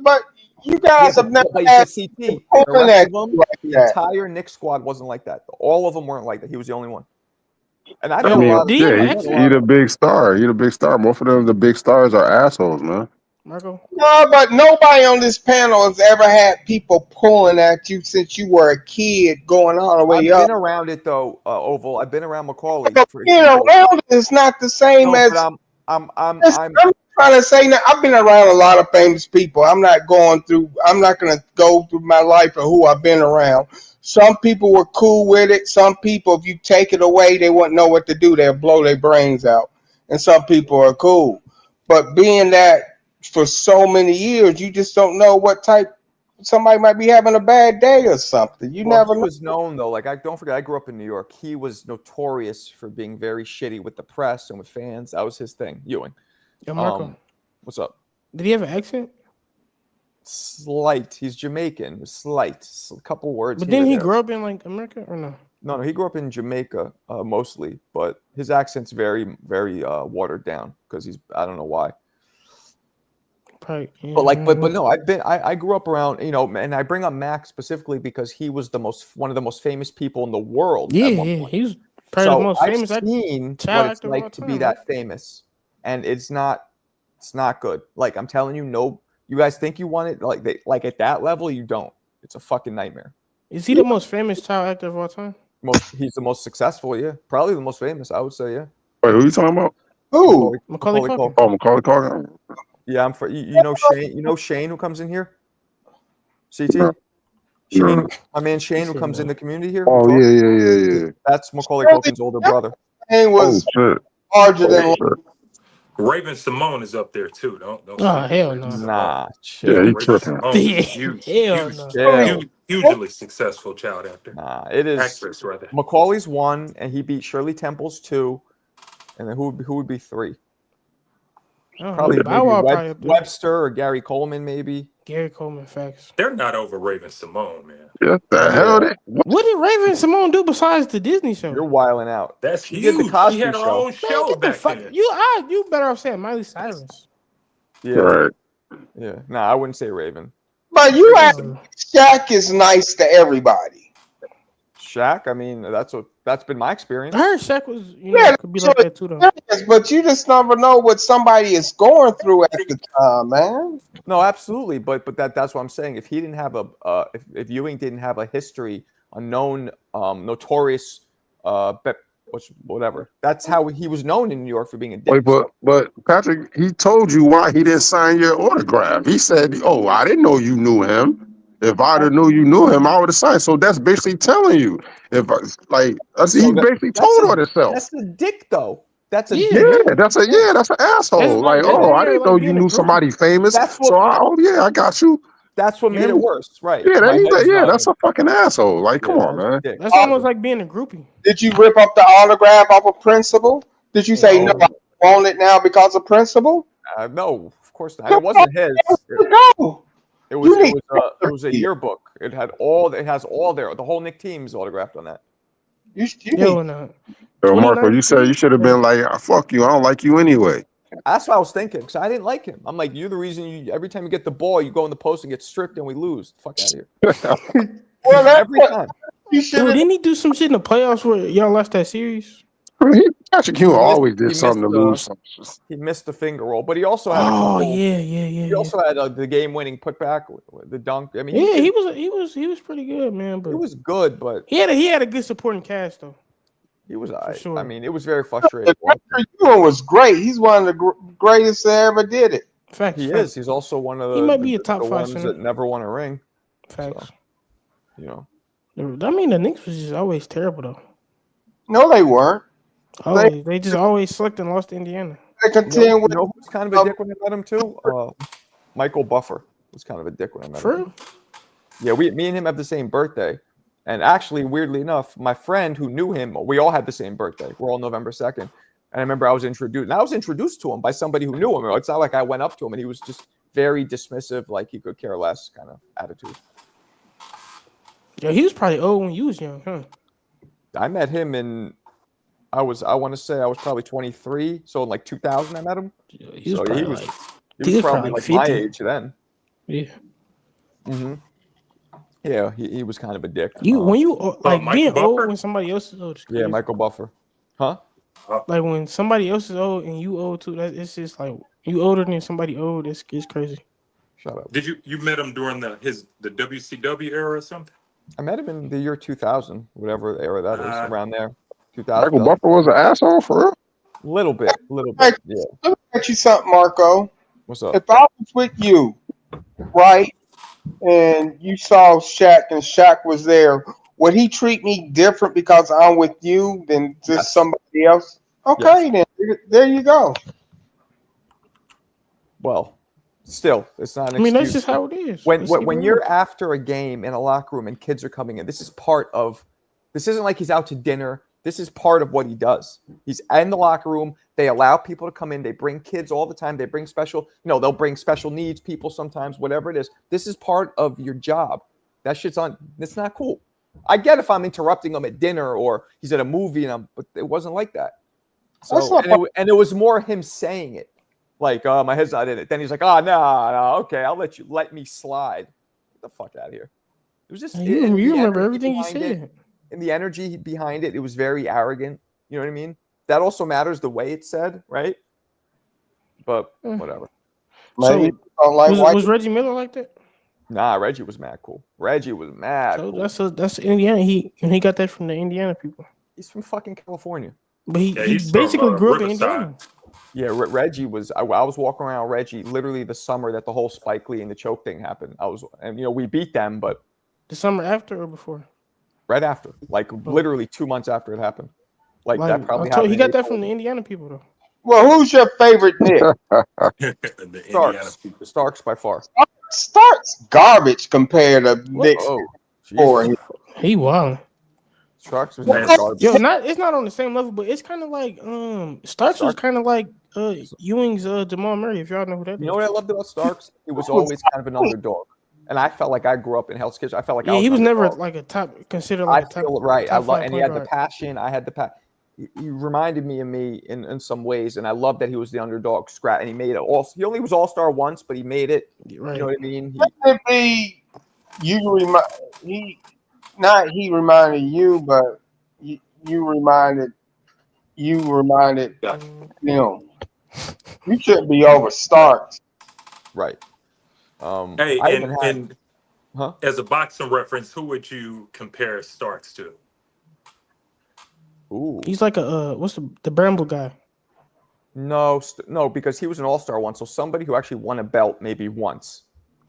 but you guys have never had CT. The entire Knicks squad wasn't like that. All of them weren't like that. He was the only one. And I know a lot of he the big star. He the big star. Most of them, the big stars, are assholes, man. Marco? No, but nobody on this panel has ever had people pulling at you since you were a kid going all the way up. I've been around it though, Oval. I've been around Macaulay. Being around it is not the same as. I'm trying to say now. I've been around a lot of famous people. I'm not going to go through my life of who I've been around. Some people were cool with it. Some people, if you take it away, they wouldn't know what to do. They'll blow their brains out. And some people are cool. But being that for so many years, you just don't know what type. Somebody might be having a bad day or something. You never know. He was known though. Like don't forget, I grew up in New York. He was notorious for being very shitty with the press and with fans. That was his thing. Ewing. Yo, Marco. What's up? Did he have an accent? Slight. He's Jamaican. Slight. A couple words. But didn't he grow up in like America or no? No, he grew up in Jamaica mostly, but his accent's very, very watered down because I don't know why. Probably, yeah. But no, I grew up around, and I bring up Max specifically because he was one of the most famous people in the world. Yeah, he's probably the most famous. I've seen what it's like to be that famous, and it's not good. Like I'm telling you, you guys think you want it like at that level, you don't. It's a fucking nightmare. Is he the most famous child actor of all time? He's the most successful, yeah. Probably the most famous, I would say, yeah. Wait, who are you talking about? Who? Macaulay Culkin. Oh, Macaulay Culkin. Yeah, I'm for you know Shane. You know Shane who comes in here? CT? No. Shane, No. my man Shane who comes in the community here. Oh yeah. That's Macaulay Culkin's older brother. Shane was larger than life. Raven Simone is up there too. Don't Oh hell no. Nah, yeah, he tripping. Hugely successful child actor. Nah, it is actress rather. Macaulay's 1, and he beat Shirley Temple's 2, and then who would be 3? Probably Webster or Gary Coleman, maybe. Gary Coleman, facts. They're not over Raven Simone, man. Yeah, the hell? What did Raven Simone do besides the Disney show? You're wilding out. That's huge. Did the Cosby she had her own show back then. You better off saying Miley Cyrus. Yeah. Right. Yeah. Nah, I wouldn't say Raven. But Shaq is nice to everybody. Shaq, I mean, that's been my experience. I heard Shaq was, could be like that too, though. Yes, but you just never know what somebody is going through at the time, man. No, absolutely, but that's what I'm saying. If he didn't have if Ewing didn't have a history, a known, notorious, whatever. That's how he was known in New York for being a dick. Wait, but Patrick, he told you why he didn't sign your autograph. He said, "Oh, I didn't know you knew him. If I'd have knew you knew him, I would have signed." So that's basically telling you. He basically told on himself. That's a dick, though. That's a dick. That's an asshole. I didn't know you knew somebody famous. I got you. That's what made it worse, right? Yeah, that's a fucking asshole. Like, come on, man. That's almost like being a groupie. Did you rip up the autograph off of principle? Did you say no? I want it now because of principle? No, of course not. It wasn't his. It was a yearbook. It has all there. The whole Knick team's autographed on that. You Yo, need Marco, you said you should have been like, fuck you. I don't like you anyway. That's what I was thinking because I didn't like him. I'm like, you're the reason you every time you get the ball, you go in the post and get stripped and we lose. Fuck out of here. well, Every time. You Yo, should. didn't he do some shit in the playoffs where y'all lost that series? Patrick Ewing always did he something to missed, lose. He missed the finger roll, but he also had a Oh couple. yeah. He also had the game-winning putback, the dunk. I mean, Yeah, he was pretty good, man. But he was good, but he had a good supporting cast though. he was. Sure. I mean, it was very frustrating. Patrick Ewing was great. He's one of the greatest that ever did it. Facts. He facts. is. He's also one of the. He might be a top the 5 ones center. that never won a ring. Facts. So, you know. I mean, the Knicks was just always terrible though. No, they weren't. They just always sucked and lost to Indiana. They contend with. You know who's kind of a dick when I met him too? Michael Buffer was kind of a dick when I met him. Yeah, me and him have the same birthday. And actually, weirdly enough, my friend who knew him, we all had the same birthday. We're all November 2nd. And I remember I was introduced to him by somebody who knew him. It's not like I went up to him and he was just very dismissive, like he could care less kind of attitude. Yeah, he was probably old when you was young, huh? I met him I want to say I was probably 23. So in like 2000, I met him. Yeah, he was probably like my age then. Yeah. Mm-hmm. Yeah, he was kind of a dick. When you like being Buffer? old when somebody else is old. Yeah, Michael Buffer. Huh? Like when somebody else is old and you old too, it's just like you older than somebody old. It's crazy. Shut up. Did you met him during the WCW era or something? I met him in the year 2000, whatever era that is, around there. 2000. Michael Buffer was an asshole for real. Little bit. Yeah. Let me ask you something, Marco. What's up? If I was with you, right, and you saw Shaq and Shaq was there, would he treat me different because I'm with you than just somebody else? Okay, then there you go. Well, still, it's not an I mean, excuse. that's just how it is. When you're after a game in a locker room and kids are coming in, this isn't like he's out to dinner. This is part of what he does. He's in the locker room. They allow people to come in. They bring kids all the time. They bring they'll bring special needs people sometimes, whatever it is. This is part of your job. That shit's on. It's not cool. I get if I'm interrupting him at dinner or he's at a movie, but it wasn't like that. So, and it was more him saying it. Like, my head's not in it. Then he's like, no, okay, I'll let me slide. Get the fuck out of here. It was just you remember everything he said. And the energy behind it, it was very arrogant. You know what I mean? That also matters the way it's said, right? But whatever. So, was Reggie Miller like that? Nah, Reggie was mad cool. Reggie was mad cool. That's Indiana. He got that from the Indiana people. He's from fucking California. But he basically grew up in Indiana. Yeah, Reggie was. I was walking around Reggie literally the summer that the whole Spike Lee and the choke thing happened. We beat them, but the summer after or before? Right after, literally 2 months after it happened. That probably happened. He got that from the Indiana people, though. Well, who's your favorite Nick? Starks. Starks by far. Starks garbage compared to Nick. He wild. Starks was garbage. Yo, it's not on the same level, but it's kind of like Starks was kind of like Ewing's Jamal Murray. If y'all know who that is. You know what I loved about Starks? It was always kind of an underdog. And I felt like I grew up in Hell's Kitchen. I felt like he was never like a top considered like a top. Right. Top and he had the passion. I had the passion. He reminded me of me in some ways, and I love that he was the underdog scrap, and he made it. He only was All-Star once, but he made it. Right. You know what I mean? He reminded you, but you reminded him. You shouldn't be over Starks. Right. Hey, as a boxing reference, who would you compare Starks to? Ooh. He's like what's the Bramble guy? No, because he was an All-Star once, so somebody who actually won a belt maybe once.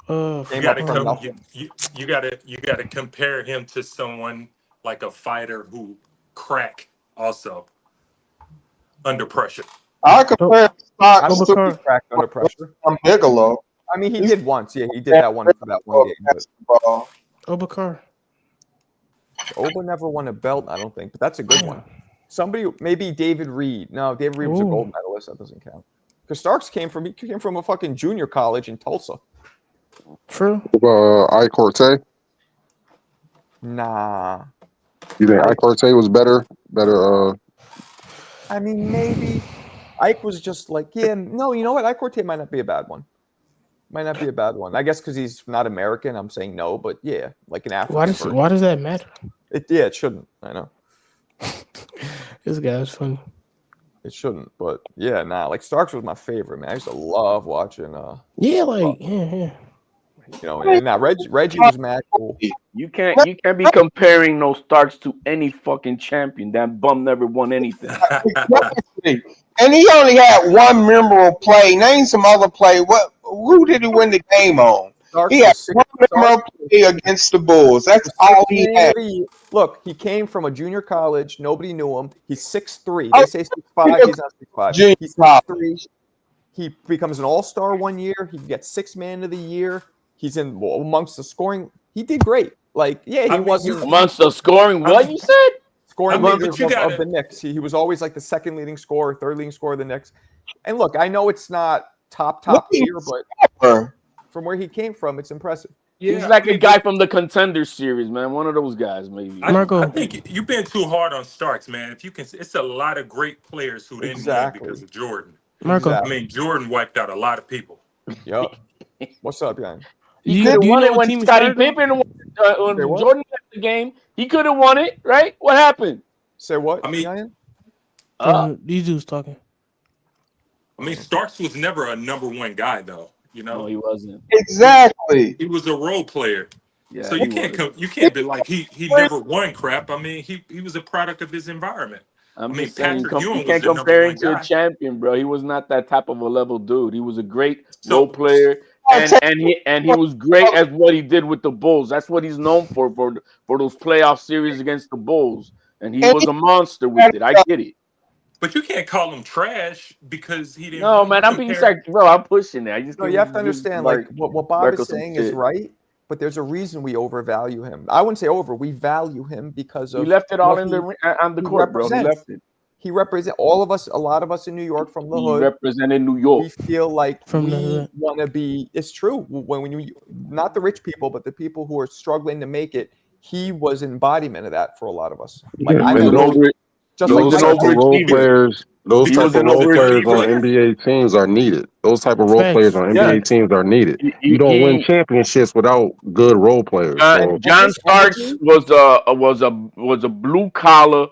You gotta compare him to someone like a fighter who crack also under pressure. I compare Starks to cracked under pressure. Bigelow. I mean, he did once. Yeah, he did that one for that one game. Obakar. Oba never won a belt, I don't think, but that's a good one. Somebody, maybe David Reed. No, David Reed was a gold medalist. That doesn't count. Because Starks came from a fucking junior college in Tulsa. True. I Corte. Nah. You think Ike Cortez was better? I mean, maybe Ike was just like, no, you know what? Ike Cortez might not be a bad one. Might not be a bad one. I guess because he's not American, I'm saying no, but yeah, like an African. Why does that matter? It shouldn't. I know. This guy's funny. It shouldn't, but yeah, like Starks was my favorite, man. I used to love watching. Yeah. You know, and now Reggie was mad cool. You can't be comparing no Starks to any fucking champion. That bum never won anything. And he only had one memorable play. Name some other play. Who did he win the game on? Starks he had one memorable play against the Bulls. That's all he had. Look, he came from a junior college. Nobody knew him. He's 6'3". They say 6'5". He's not 6'5". He's 6'3". He becomes an all-star one year. He gets sixth man of the year. He's in amongst the scoring. He did great. Like, yeah, he wasn't amongst the scoring. What you said? Scoring leaders of the Knicks. He was always like the second leading scorer, third leading scorer of the Knicks. And look, I know it's not top tier, but from where he came from, it's impressive. Yeah, he's like a guy from the Contender series, man. One of those guys, maybe. Marco, I think you've been too hard on Starks, man. If you can, it's a lot of great players who didn't win because of Jordan. Marco, I mean, Jordan wiped out a lot of people. Yup. What's up, Jan? He could have won it when Scottie Pippen when Jordan left the game. He could have won it, right? What happened? Say what? I mean, these dudes talking. I mean, Starks was never a number one guy, though. You know, no, he wasn't. Exactly. He was a role player. Yeah, so you can't be like he never won crap. I mean, he was a product of his environment. I mean, Patrick Ewing you can't compare him to a champion, bro. He was not that type of a level dude. He was a great role player. And he was great at what he did with the Bulls. That's what he's known for those playoff series against the Bulls. And he was a monster with it. I get it. But you can't call him trash because he didn't. No, man, I'm being sarcastic, bro. I'm pushing it. You have to understand, like what Bob is saying is right. But there's a reason we overvalue him. I wouldn't say over. We value him because of he left it all on the court, bro. He left it. He represents all of us, a lot of us in New York from the hood. He represented New York. We feel like we want to be. It's true when you, not the rich people, but the people who are struggling to make it. He was embodiment of that for a lot of us. Like I know, those type of role players on NBA teams are needed. Those type of role players on NBA teams are needed. You don't win championships without good role players. John Starks was a blue collar.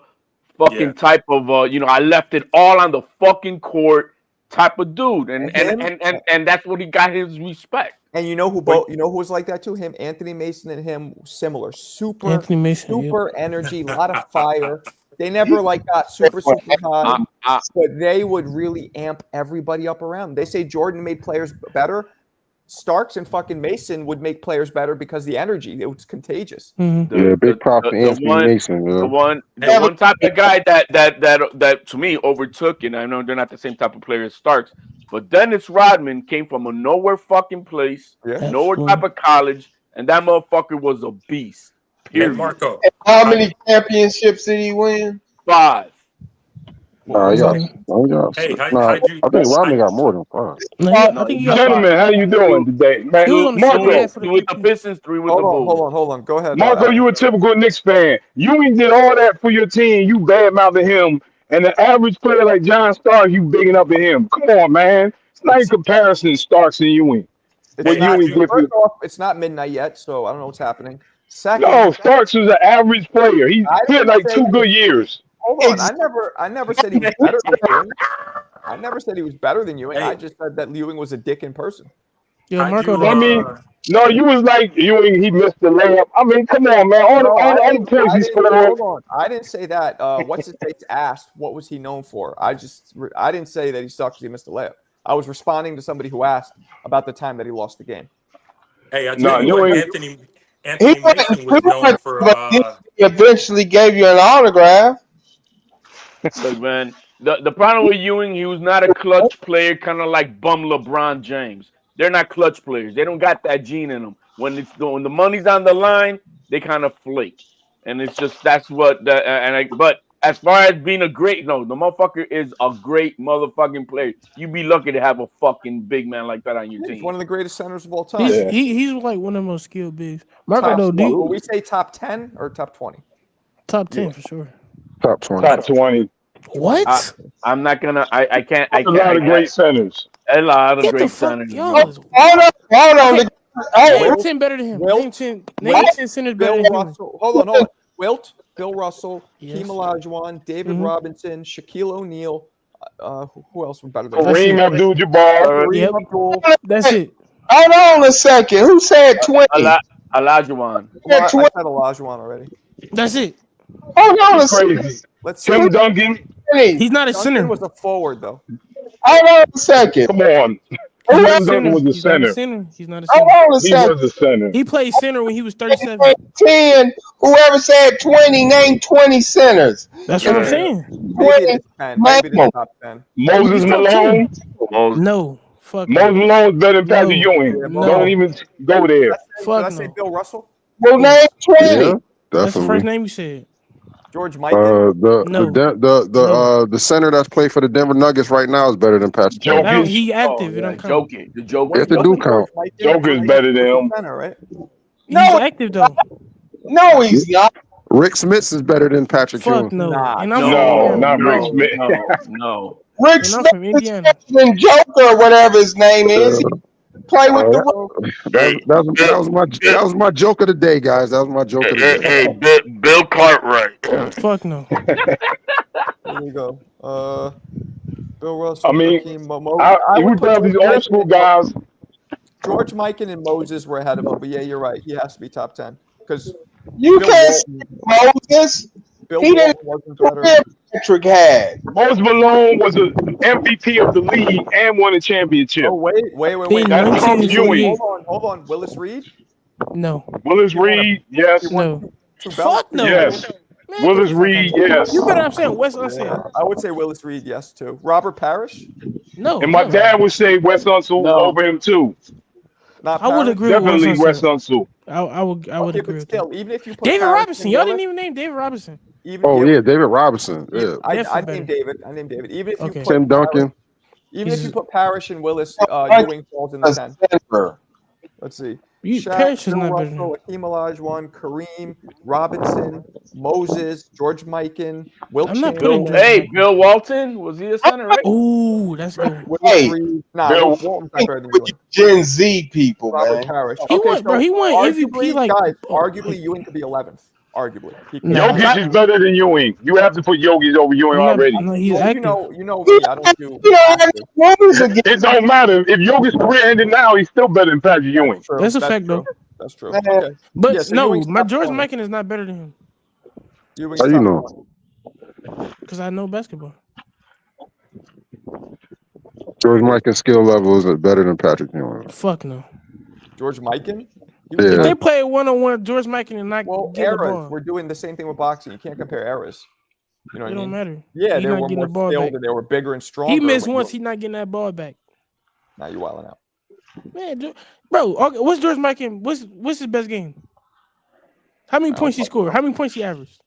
Fucking type of I left it all on the fucking court type of dude, and that's what he got his respect. And you know who who was like that too? Him, Anthony Mason, and him similar. Super energy, a lot of fire. They never got super high, but they would really amp everybody up around. They say Jordan made players better. Starks and fucking Mason would make players better because the energy, it was contagious. Yeah, big props to Anthony Mason. The one type of guy that to me overtook, and I know they're not the same type of player as Starks, but Dennis Rodman came from a nowhere fucking place, nowhere type of college, and that motherfucker was a beast. Period. Marco, how many championships did he win? 5. I think Rodman got more than 5. Gentlemen, how you doing today, man? Marco, 2 with the Pistons, 3 with the Bulls. Hold on. Go ahead, Marco. You a typical Knicks fan. Ewing did all that for your team. You badmouthing him, and the average player like John Starks, you bigging up at him. Come on, man. It's not in comparison to Starks and Ewing. It's not midnight yet, so I don't know what's happening. Second, no, Starks was an average player. He had like 2 good years. Hold on, I never said he was better than Ewing. I never said he was better than Ewing. I just said that Ewing was a dick in person. Yeah, Marco. No, you was like Ewing. He missed the layup. I mean, come on, man. All the points he scored. Hold on, I didn't say that. What's it takes asked what was he known for? I didn't say that he sucked because he missed the layup. I was responding to somebody who asked about the time that he lost the game. Hey, I tell you what, Anthony Mason was known for. He eventually gave you an autograph. Look, man, the problem with Ewing, he was not a clutch player, kind of like bum LeBron James. They're not clutch players. They don't got that gene in them. When the money's on the line, they kind of flake, and it's just that's what. But as far as being the motherfucker is a great motherfucking player. You be lucky to have a fucking big man like that on your team. He's one of the greatest centers of all time. He's like one of the most skilled bigs. Marco, will we say top 10 or top 20? Top 10 for sure. Top 20. Top 20. What? I'm not gonna. I can't. A lot of great centers. A lot of Get the great fuck, centers. y'all. is- Hold on. Okay. Hey, Name 10 better than him. Wilt. Name 10 centers better Bill than him. Russell. Hold on. Wilt, Bill Russell, Yes. Hakeem Olajuwon, David Robinson, Shaquille O'Neal. Who else was better than him? Kareem Abdul-Jabbar. Kareem Yep. Abdul. That's it. hold on a second. Who said 20? Olajuwon. Well, I said Olajuwon already. That's it. Hold on a He's second. crazy. Let's see. Tim Duncan. He's not a Duncan center. was a forward though. Hold on a second. Come on. He's not a Tim Duncan was a He's not a center. center. He's not a Hold center. on a He second. was a center. He played center when he was 37. 10. Whoever said 20, name 20 centers. That's what I'm saying. Maybe it's 10. Maybe it's top 10. Moses He's top Malone. 10. No. Fuck Moses no. Malone's better than Patrick No. Ewing. No. Don't even go there. Did Fuck I say no. Bill Russell? Well, name 20. Yeah, That's the first definitely. name you said. George Mikan? The center that's played for the Denver Nuggets right now is better than Patrick Jokic. Ewing. I don't, he active. It don't count. Jokic. The Joker. Yes, it do count. Joker's better than him. Center, right? He's active though. No, he's not. Rick Smith is better than Patrick Fuck Ewing. no. Nah, And I'm No, from not Indiana. Rick Smith. No. Rick And I'm Smith from Indiana. and Joker or whatever his name is. He play with the That was my joke of the day, guys. That was my joke of the day. Bill Cartwright. Fuck no. Here we go. Bill Russell. I mean, Hakeem we would put have these George old school Mikan- guys. George Mikan and Moses were ahead of him, but yeah, you're right. He has to be top 10 because You Bill can't say Moses. Bill He didn't Walton wasn't better. career Patrick had. Moses Malone was an MVP of the league and won a championship. Oh wait. In That's Trump 1948. Hold on. Willis Reed. No. Willis Reed, yes. No. Two belts? Fuck no. Yes. Man, Willis get the fuck Reed, out of here. yes. You better have saying Wes Unseld. Yeah, I would say Willis Reed, yes too. Robert Parrish. No. And my no. dad would say Wes Unseld over him too. Not I would Parrish. agree with Definitely Wes Wes Unseld. Unseld. I would Okay, agree but with still, that. even if you put David Parrish Robinson. and Y'all Willis, didn't even name David Robinson. even David Robinson. Yeah. I Definitely named better. David. Even if you Okay. put Tim Duncan. even if you put Parrish and Willis, Right. Ewing falls in the 10. Center. Let's see. Parrish is Bill not better than Russell, him. Hakeem Olajuwon, Kareem, Robinson, Moses, George Mikan, Wilt I'm not Chamberlain, putting George Hey, Mikan. Bill Walton. Was he a center, right? Ooh, that's good. Willis Hey, Reed. Nah, Bill- Walton's not better than With Ewing. you Gen Z people, Robert man. Parrish. He won, bro. He won MVP arguably, like. guys. Arguably, Ewing could be 11th. Arguably, he could. Nah. Jokic is better than Ewing. You have to put Jokic over Ewing already. No, he's Well, active. you know me. I don't do. You know how many numbers again? It don't matter. If Jokic's career ended now, he's still better than Patrick Ewing. True. That's a fact, true. though. That's true. Man. Okay. But Yeah, so no, Ewing's my top George 20. Mikan is not better than him Ewing's How you top know? 20. because I know basketball. George Mikan's skill level is better than Patrick Ewing. Fuck no. George Mikan. He Yeah. If they play one-on-one, George Mikan and not Well, get the eras. ball, We're doing the same thing with boxing. You can't compare eras. You know what it I don't mean? matter. Yeah, He they not were getting more the ball skilled back. and they were bigger and stronger. He missed when once. you- He not getting that ball back. Now you wilding out. Man, bro, okay, what's George Mikan? What's his best game? How many points he scored? How many points he averaged?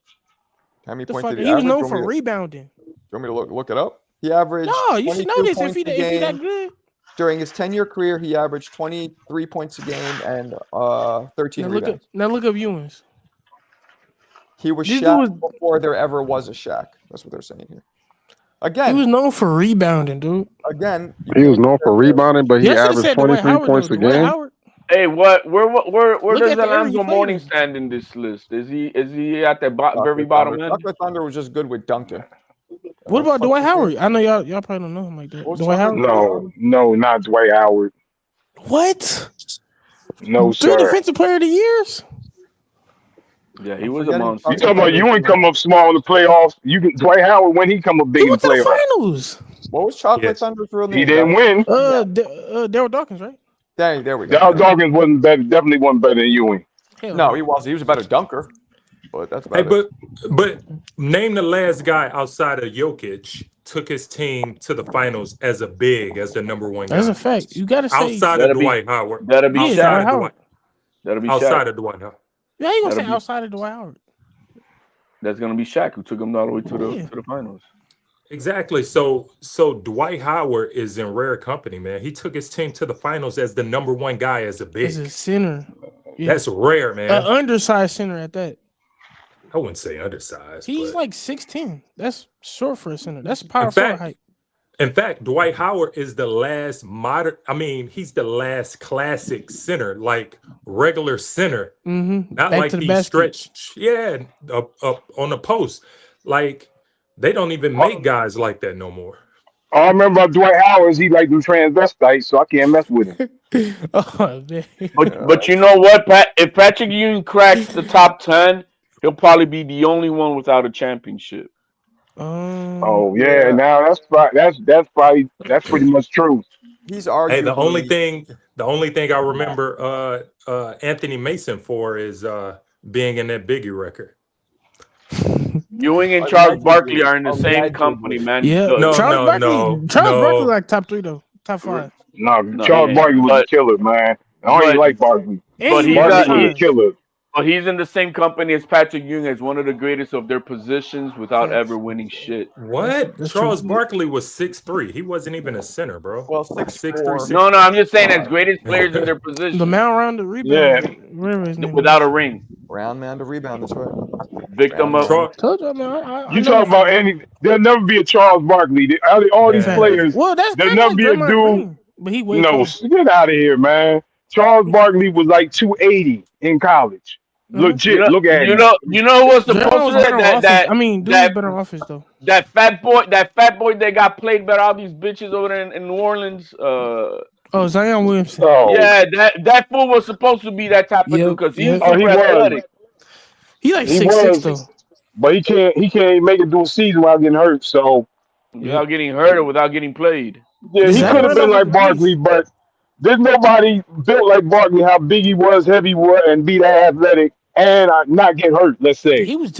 How many The points fuck? did He was average? known Do you for want me to- rebounding. Do you want me to look it up? He averaged. No, you should know 22 this if points he a if he that game. good. During his 10-year career, he averaged 23 points a game and 13 Now look rebounds. up Ewing's. He was This dude Shaq was- before there ever was a Shaq. That's what they're saying here. He Again, was known for rebounding, dude. you He was can't known for compare- rebounding, but he Y'all should have averaged said Dwight 23 Howard. points Though. a Dwight game. Howard. Hey, where Look does at the era he Alonzo played Mourning in. stand in this list? Is he at the Chocolate very bottom Thunder. end? Chocolate Thunder was just good with Duncan. What about fuck Dwight you Howard? I know y'all probably don't know him like that. What's Dwight Chocolate Howard. No, not Dwight Howard. What? No, 3 sir. defensive player of the years? Yeah, he was forgetting amongst. You talking about Ewing come up small in the playoffs? Dwight Howard when he come up big He in went the to the playoffs. finals. What was Chocolate Yes. Thunder's real name? He didn't guys? win. Daryl Dawkins, right? There we go. Dow Dawkins wasn't better. Definitely wasn't better than Ewing. Hell No, he was. He was a better dunker. But that's about Hey, it. but name the last guy outside of Jokic took his team to the finals as a big, as the number one guy. That's a fact. You gotta say Outside of That'll be- Dwight Howard. That'll be Yeah, Shaq. Dwight Outside of Howard. Dwight. That'll be Outside Shaq. of Dwight Howard. Yeah, you gonna say That'll be- outside of Dwight Howard. That's gonna be Shaq who took him all the way to the Yeah. to the finals. Exactly. So Dwight Howard is in rare company, man. He took his team to the finals as the number one guy as a big. As a center. Yeah. That's rare, man. An undersized center at that. I wouldn't say undersized. He's but like 6'10". That's short for a center. That's power forward height. In fact, Dwight Howard is the last modern. I mean, he's the last classic center, like regular center, not Back like to the these basket. stretched, up on the post. Like they don't even make guys like that no more. All I remember about Dwight Howard is he like them transvestites, so I can't mess with him. Oh, man. But you know what, Pat? If Patrick Ewing cracks the top 10, he'll probably be the only one without a championship. Oh yeah, now that's pretty much true. He's arguably. Hey, the only thing I remember Anthony Mason for is being in that Biggie record. Ewing and Charles Barkley are in the same company, man. Yeah, Charles Barkley like top 3 though, top 5. No, Charles Barkley was a killer, man. I don't even like Barkley. But Barkley was a killer. But he's in the same company as Patrick Ewing as one of the greatest of their positions without ever winning shit. What? Charles Barkley was 6'3". He wasn't even a center, bro. Well, 6'4". No, I'm just saying as greatest players in their position. The Mount Round, the rebound, without a ring. Round man to rebound. That's right. Victim of. You talking about any? There'll never be a Charles Barkley. All these players. Well, that's there'll never be a dude. Green, but he get out of here, man. Charles Barkley was like 280 in college. Legit, look at him. You know what's the poster that I mean, dude was better on offense though. That fat boy that got played by all these bitches over there in New Orleans. Zion Williamson. Oh. Yeah, that fool was supposed to be that type of dude because he's super athletic. He like 6'6" though. But he can't make it through a season without getting hurt. So without getting hurt or without getting played. Yeah, he could have been like Barkley, but there's nobody built like Barkley. How big he was, heavy he was, and be that athletic and not get hurt. Let's say he was.